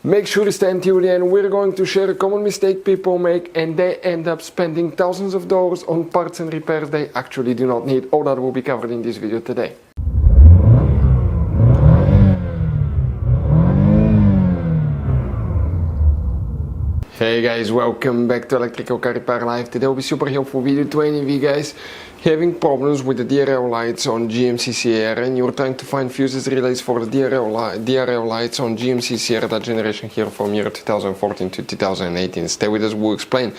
Make sure to stay until the end. We're going to share a common mistake people make and they end up spending thousands of dollars on parts and repairs they actually do not need. All that will be covered in this video today. Hey guys, welcome back to Electrical Car Repair Live. Today will be super helpful video to any of you guys having problems with the DRL lights on GMC Sierra and you're trying to find fuses relays for the DRL lights on GMC Sierra, that generation here from year 2014 to 2018. Stay with us, we'll explain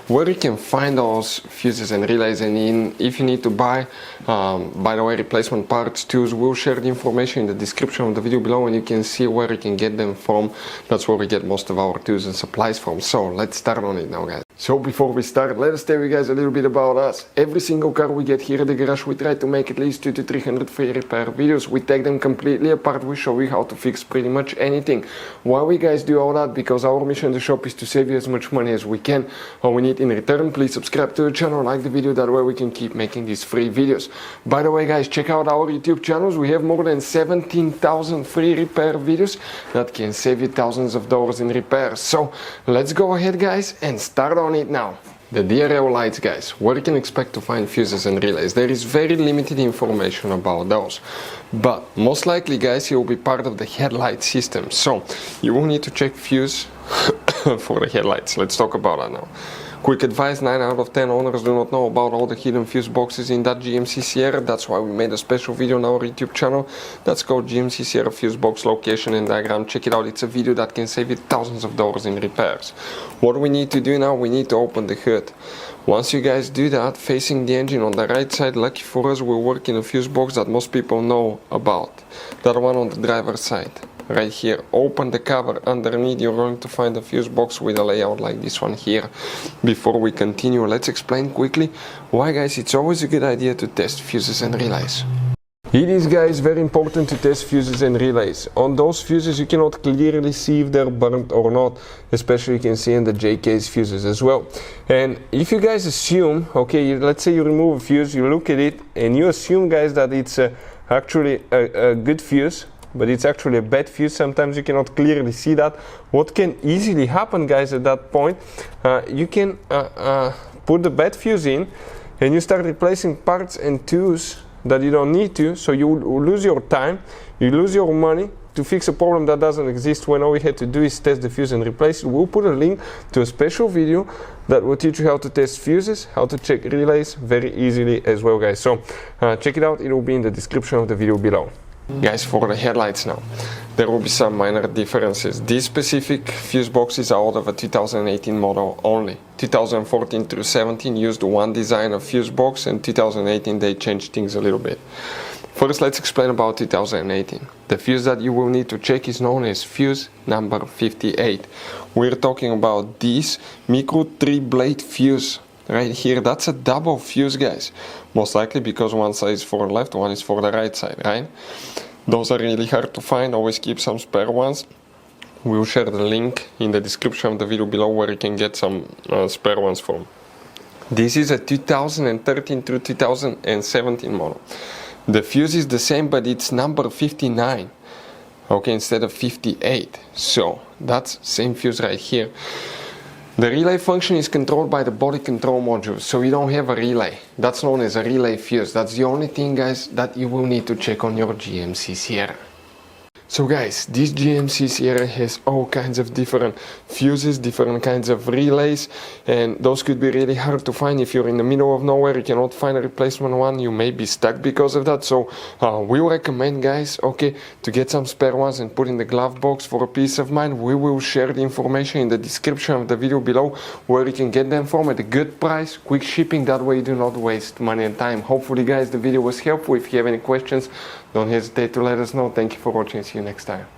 where you can find those fuses and relays, and if you need to buy, by the way, replacement parts, tools, we'll share the information in the description of the video below and you can see where you can get them from. That's where we get most of our tools and supplies from. So let's start on it now, guys. So before we start, let us tell you guys a little bit about us. Every single car we get here at the garage, we try to make at least 200 to 300 free repair videos. We take them completely apart, we show you how to fix pretty much anything. Why we guys do all that? Because our mission in the shop is to save you as much money as we can. All we need in return, please subscribe to the channel, like the video, that way we can keep making these free videos. By the way guys, check out our YouTube channels. We have more than 17,000 free repair videos that can save you thousands of dollars in repairs. So let's go ahead guys and start on it now. The DRL lights, guys, where you can expect to find fuses and relays. There is very limited information about those, but most likely guys, you will be part of the headlight system, so you will need to check fuse for the headlights. Let's talk about that now. Quick advice, 9 out of 10 owners do not know about all the hidden fuse boxes in that GMC Sierra. That's why we made a special video on our YouTube channel that's called GMC Sierra Fuse Box Location and Diagram. Check it out, it's a video that can save you thousands of dollars in repairs. What we need to do now, we need to open the hood. Once you guys do that, facing the engine on the right side, lucky for us, we'll work in a fuse box that most people know about. That one on the driver's side. Right here, open the cover. Underneath you're going to find a fuse box with a layout like this one here. Before we continue, let's explain quickly why guys it's always a good idea to test fuses and relays. It is guys very important to test fuses and relays. On those fuses you cannot clearly see if they're burnt or not, especially you can see in the JK's fuses as well. And if you guys assume, okay, let's say you remove a fuse, you look at it and you assume guys that it's actually a good fuse, but it's actually a bad fuse. Sometimes you cannot clearly see that. What can easily happen guys at that point, you can put the bad fuse in and you start replacing parts and tools that you don't need to, so you lose your time, you lose your money to fix a problem that doesn't exist, when all we had to do is test the fuse and replace it. We'll put a link to a special video that will teach you how to test fuses, how to check relays very easily as well guys. So check it out, it will be in the description of the video below. Guys, for the headlights now, there will be some minor differences. These specific fuse boxes are out of a 2018 model only. 2014 through 17 used one design of fuse box, and 2018 they changed things a little bit. First, let's explain about 2018. The fuse that you will need to check is known as fuse number 58. We're talking about this micro 3-blade fuse. Right here, that's a double fuse guys, most likely because one side is for the left, one is for the right side, right? Those are really hard to find, always keep some spare ones. We'll share the link in the description of the video below where you can get some spare ones from. This is a 2013 through 2017 model. The fuse is the same, but it's number 59, okay, instead of 58, so that's same fuse right here. The relay function is controlled by the body control module, so you don't have a relay. That's known as a relay fuse. That's the only thing guys that you will need to check on your GMC Sierra. So guys, this GMC Sierra has all kinds of different fuses, different kinds of relays, and those could be really hard to find. If you're in the middle of nowhere, you cannot find a replacement one, you may be stuck because of that. So we recommend guys, okay, to get some spare ones and put in the glove box for a peace of mind. We will share the information in the description of the video below where you can get them from at a good price, quick shipping, that way you do not waste money and time. Hopefully guys the video was helpful. If you have any questions, don't hesitate to let us know. Thank you for watching. See you next time.